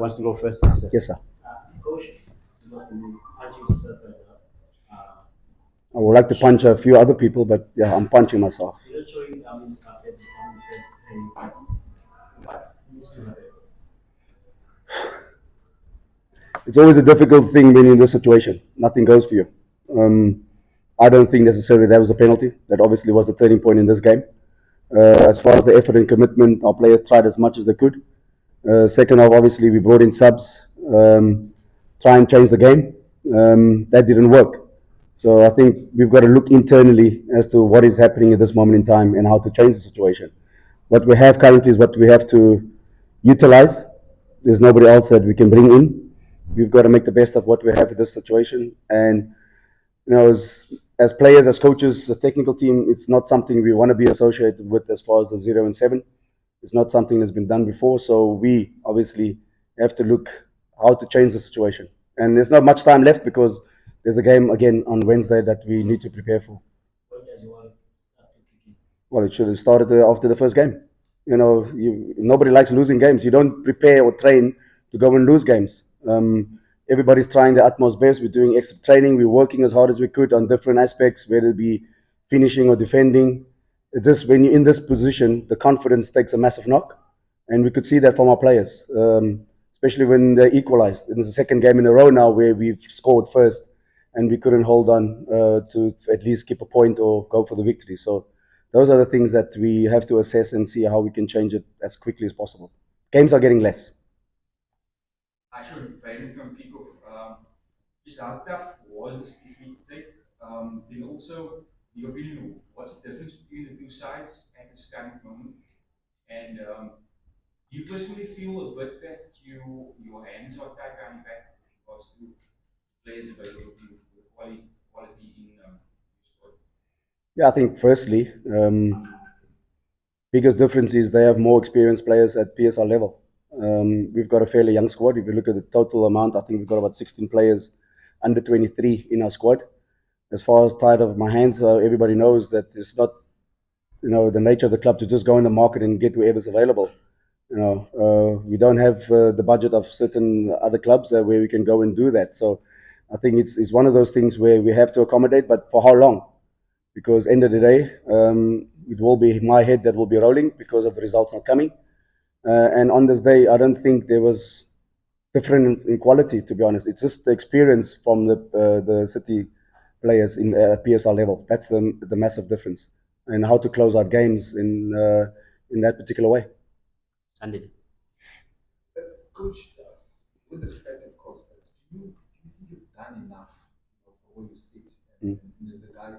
Wants to go first? Yes, sir. Coach, you must be punching yourself right now. I would like to punch a few other people, but yeah, I'm punching myself. You're not showing, what needs to happen. It's always a difficult thing when you're in this situation. Nothing goes for you. I don't think necessarily that was a penalty. That obviously was the turning point in this game. As far as the effort and commitment, our players tried as much as they could. Second half, obviously, we brought in subs, try and change the game. That didn't work. So I think we've got to look internally as to what is happening at this moment in time and how to change the situation. What we have currently is what we have to utilize. There's nobody else that we can bring in. We've got to make the best of what we have in this situation. And as players, as coaches, the technical team, it's not something we want to be associated with as far as the 0-7. It's not something that's been done before. So we obviously have to look how to change the situation. And there's not much time left because there's a game again on Wednesday that we need to prepare for. Well, it should have started after the first game. Nobody likes losing games. You don't prepare or train to go and lose games. Everybody's trying their utmost best. We're doing extra training. We're working as hard as we could on different aspects, whether it be finishing or defending. It's just when you're in this position, the confidence takes a massive knock. And we could see that from our players, especially when they equalized. It's the second game in a row now where we've scored first and we couldn't hold on to at least keep a point or go for the victory. So those are the things that we have to assess and see how we can change it as quickly as possible. Games are getting less. Shaun, Brandon from Kickoff. Just how tough was this defeat to take? Then also, your opinion, what's the difference between the two sides at this current moment? And do you personally feel a bit that your hands are tied behind your back with regards to players available to you, the quality in your squad? Yeah, I think firstly, biggest difference is they have more experienced players at PSL level. We've got a fairly young squad. If you look at the total amount, I think we've got about 16 players under 23 in our squad. As far as tied of my hands, everybody knows that it's not, the nature of the club to just go in the market and get whoever's available. We don't have the budget of certain other clubs where we can go and do that. So I think it's one of those things where we have to accommodate, but for how long? Because end of the day, it will be my head that will be rolling because of the results not coming. And on this day, I don't think there was difference in quality, to be honest. It's just the experience from the City players in PSL level. That's the massive difference, and how to close out games in that particular way. Andy. Coach, with respect, of course, do you think you've done enough for where you sit? And the guy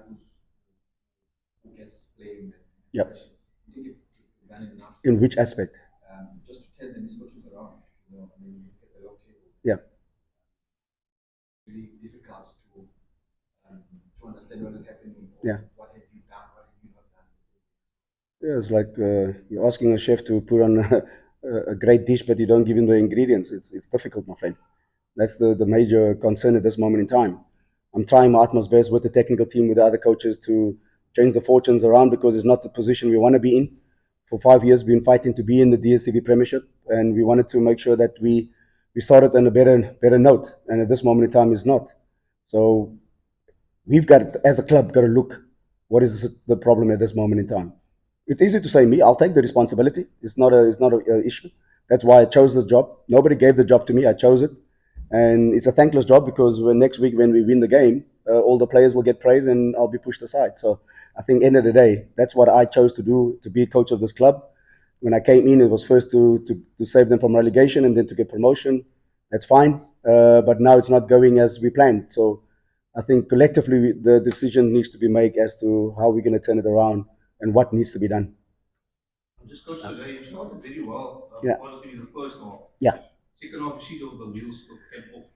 who gets blamed. Yep. Do you think you've done enough? In which aspect? Just to tell them it's not just around. I mean, you get the long table. Yeah. Really difficult to understand what is happening. Yeah. What have you done? What have you not done? Yeah, it's like you're asking a chef to put on a great dish, but you don't give him the ingredients. It's difficult, my friend. That's the major concern at this moment in time. I'm trying my utmost best with the technical team, with the other coaches, to change the fortunes around because it's not the position we want to be in. For 5 years, we've been fighting to be in the DSTV Premiership, and we wanted to make sure that we started on a better note. And at this moment in time, it's not. So we've got, as a club, got to look what is the problem at this moment in time. It's easy to say me. I'll take the responsibility. It's not a issue. That's why I chose this job. Nobody gave the job to me. I chose it, and it's a thankless job because next week when we win the game, all the players will get praise and I'll be pushed aside. So I think end of the day, that's what I chose to do, to be coach of this club. When I came in, it was first to save them from relegation and then to get promotion. That's fine, but now it's not going as we planned. So I think collectively the decision needs to be made as to how we're going to turn it around and what needs to be done. Just Coach, today you started very well, Yeah. positive in the first half. Yeah. Second half, you see the wheels came off.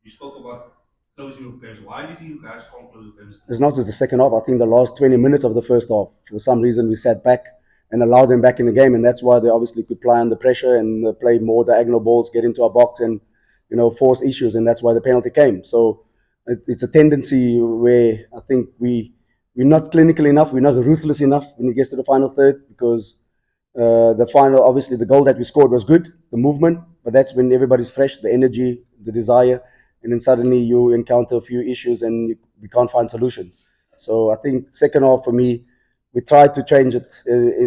You spoke about closing your games. Why do you think you guys can't close the games? It's not just the second half. I think the last 20 minutes of the first half, for some reason, we sat back and allowed them back in the game, and that's why they obviously could play under pressure and play more diagonal balls, get into our box, and force issues, and that's why the penalty came. So it's a tendency where I think we're not clinical enough, we're not ruthless enough when it gets to the final third, because the final, obviously, the goal that we scored was good, the movement, But that's when everybody's fresh, the energy, the desire, and then suddenly you encounter a few issues and we can't find solutions. So I think second half for me, we tried to change it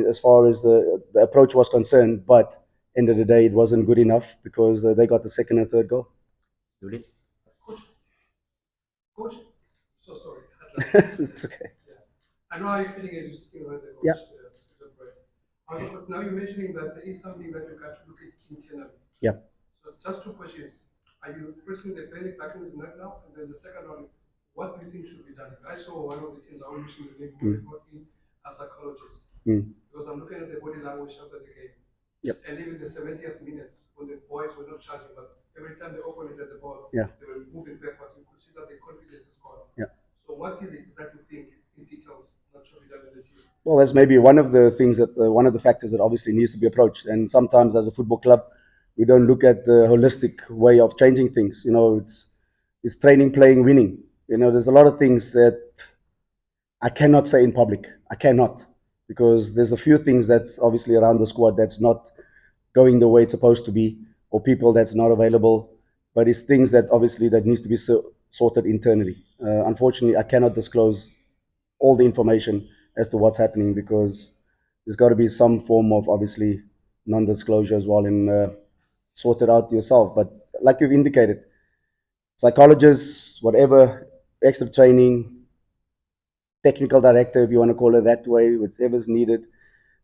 as far as the approach was concerned, but end of the day, it wasn't good enough because they got the second and third goal. Coach, so sorry. It's okay. I know how you're feeling as you're sitting over there, Coach. Yeah. However, but now you're mentioning that there is something that you got to look at internally. Yeah. So just two questions. Are you pressing the panic button now? And then the second one, what do you think should be done? I saw one of the teams, I will mention the name, who they brought in a psychologist. Because I'm looking at the body language after the game. Yep. And even the 70th minutes, when the boys were not charging, but every time they opened it at the ball, Yeah. they were moving backwards. You could see that the confidence is gone. Yeah. So what is it that you think in details that should be done in the team? Well, that's maybe one of the things that one of the factors that obviously needs to be approached. And sometimes, as a football club, we don't look at the holistic way of changing things. You know, it's training, playing, winning. You know, there's a lot of things that I cannot say in public. I cannot, because there's a few things that's obviously around the squad that's not going the way it's supposed to be, or people that's not available. But it's things that obviously that needs to be sorted internally. Unfortunately, I cannot disclose all the information as to what's happening because there's got to be some form of obviously non-disclosure as well and sort it out yourself. But like you've indicated, psychologists, whatever, extra training, technical director, if you want to call it that way, whatever's needed.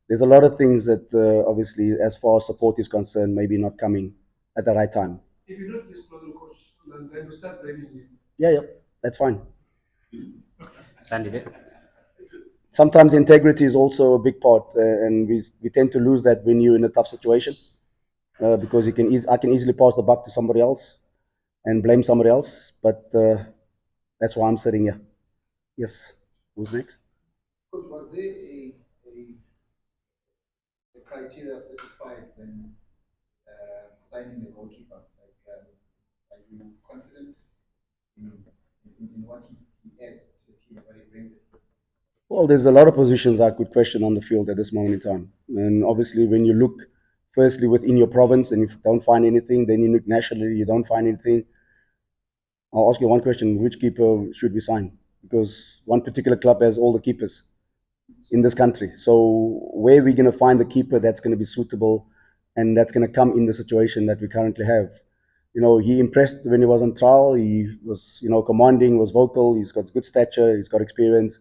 There's a lot of things that obviously, as far as support is concerned, maybe not coming at the right time. If you don't disclose the coach, then you start blaming him. Yeah, that's fine. Sandy, Sometimes integrity is also a big part, and we tend to lose that when you're in a tough situation because I can easily pass the buck to somebody else and blame somebody else, but that's why I'm sitting here. Yes, who's next? Coach, was there a criteria satisfied when signing the goalkeeper? Are you confident in what he adds to the team, what he brings it? Well, there's a lot of positions I could question on the field at this moment in time. And obviously, when you look firstly within your province and if you don't find anything, then you look nationally, you don't find anything. I'll ask you one question. Which keeper should we sign? Because one particular club has all the keepers in this country. So where are we going to find the keeper that's going to be suitable and that's going to come in the situation that we currently have? You know, he impressed when he was on trial. He was, commanding, was vocal. He's got good stature. He's got experience.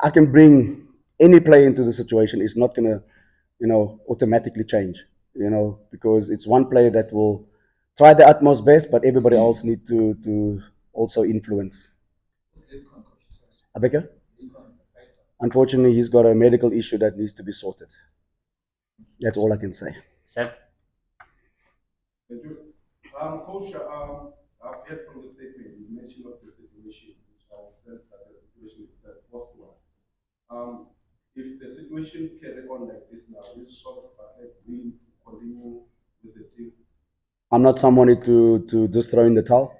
I can bring any player into the situation. It's not going to, automatically change, because it's one player that will try the utmost best, but everybody else need to also influence. Abeka? Unfortunately, he's got a medical issue that needs to be sorted. That's all I can say. Sir? Thank you. Coach, I've heard from the statement, you mentioned of the situation, which I will sense that the situation is the worst one. If the situation carry on like this now, is sort of willing to continue with the team? I'm not somebody to just throw in the towel.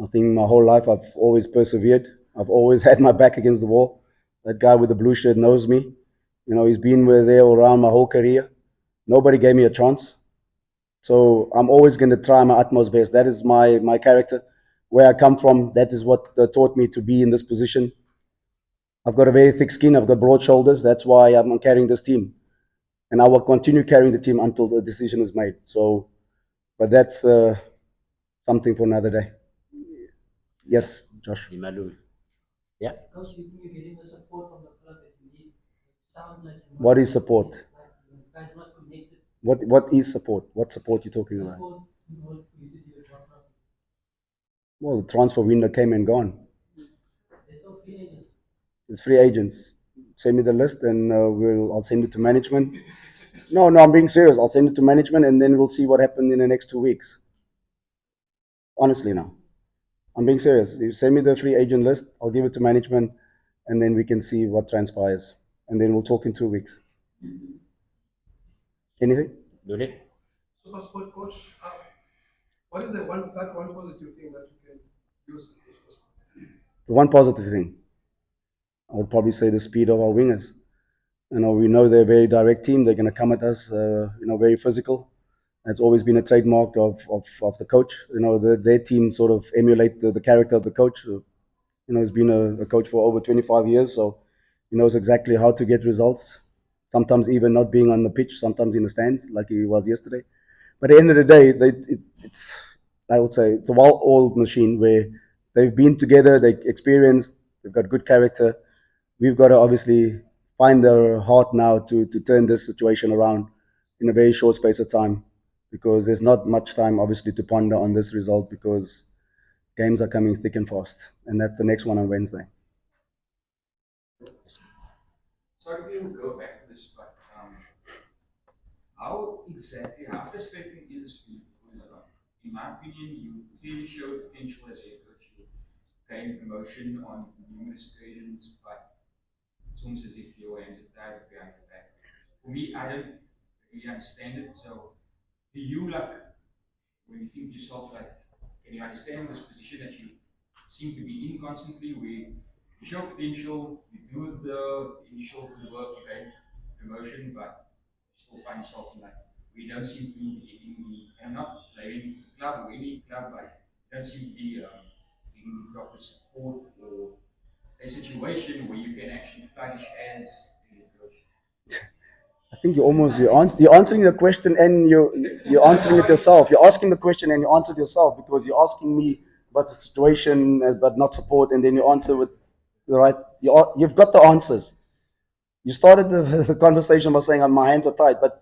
I think my whole life I've always persevered. I've always had my back against the wall. That guy with the blue shirt knows me. He's been there around my whole career. Nobody gave me a chance. So I'm always going to try my utmost best. That is my character. Where I come from, that is what taught me to be in this position. I've got a very thick skin. I've got broad shoulders. That's why I'm carrying this team. And I will continue carrying the team until the decision is made. So, but that's something for another day. Yes, Josh. Yeah. Because you think you're getting the support from the club that you need. Sounds like What is support? Like you guys not connected. What is support? What support you talking about? Support in order for you to do it properly. Well, the transfer window came and gone. There's no free agents. It's free agents. Send me the list and I'll send it to management. No, I'm being serious. I'll send it to management and then we'll see what happens in the next 2 weeks. Honestly now. I'm being serious. You send me the free agent list, I'll give it to management and then we can see what transpires. And then we'll talk in 2 weeks. Anything? Super Sport coach, what is the one positive thing that you can use in this Super Sport? The one positive thing, I would probably say the speed of our wingers. We know they're a very direct team. They're going to come at us, very physical. It's always been a trademark of the coach. You know, their team sort of emulate the character of the coach. You know, he's been a coach for over 25 years, so he knows exactly how to get results. Sometimes even not being on the pitch, sometimes in the stands, like he was yesterday. But at the end of the day, it's, I would say, it's a well-oiled machine where they've been together, they experienced, they've got good character. We've got to obviously find their heart now to turn this situation around in a very short space of time, because there's not much time, obviously, to ponder on this result, because games are coming thick and fast, and that's the next one on Wednesday. Sorry to go back to this, but how frustrating is this for you? Because, in my opinion, you clearly showed potential as a head coach. You gained promotion on numerous occasions, but it's almost as if your hands are tied behind your back. For me, I don't really understand it. So, do you when you think to yourself, can you understand this position that you seem to be in constantly, where you show potential, you do the initial good work, you gain promotion, but you still find yourself in we don't seem to be getting and I'm not blaming the club or any club, but you don't seem to be getting the proper support or a situation where you can actually flourish as a head coach. I think you're answering the question and you're answering it yourself. You're asking the question and you answered yourself, because you're asking me about the situation but not support, and then you answer with the right. You've got the answers. You started the conversation by saying my hands are tied, but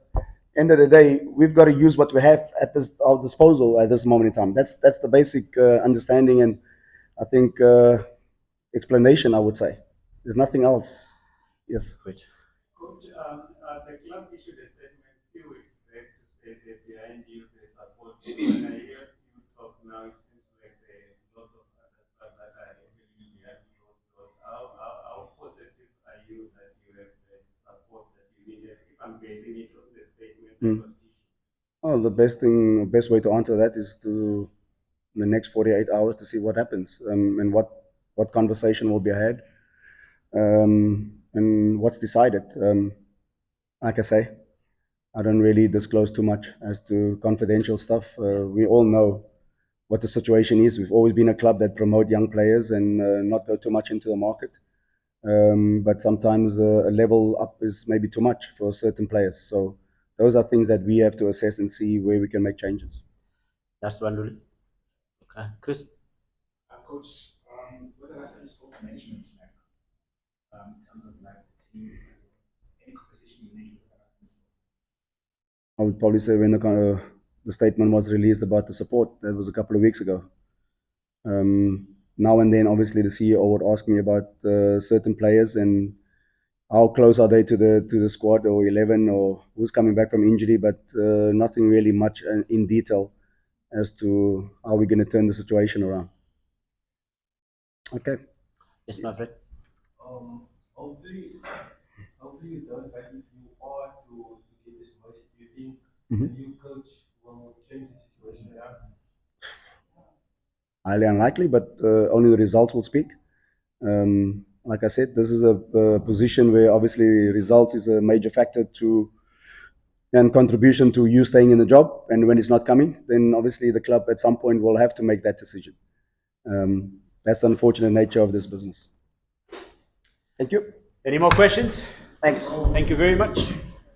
end of the day, we've got to use what we have at our disposal at this moment in time. That's the basic understanding, and I think explanation, I would say. There's nothing else. Yes. Coach, the club issued a statement a few weeks back to say that behind you they support you. When I hear you talk now, it seems like there are lots of other stuff that are happening behind closed doors. How positive are you that you have the support that you needed? If I'm basing it on the statement that was issued. Oh, the best way to answer that is to in the next 48 hours to see what happens, and what conversation will be had, and what's decided. Like I say, I don't really disclose too much as to confidential stuff. We all know what the situation is. We've always been a club that promote young players and not go too much into the market. But sometimes a level up is maybe too much for certain players. So those are things that we have to assess and see where we can make changes. That's one rule. Okay, Chris. Coach, what are the sort of management in terms of the team, any conversation you made with I would probably say when the statement was released about the support, that was a couple of weeks ago. Now and then, obviously, the CEO would ask me about certain players and how close are they to the squad or 11 or who's coming back from injury, but nothing really much in detail as to how we're going to turn the situation around. Okay. Yes, my friend. Hopefully you don't, but if you are to get this mercy, do you think the new coach will change the situation around? Highly unlikely, but only the results will speak. Like I said, this is a position where obviously results is a major factor and contribution to you staying in the job. And when it's not coming, then obviously the club at some point will have to make that decision. That's the unfortunate nature of this business. Thank you. Any more questions? Thanks. Thank you very much.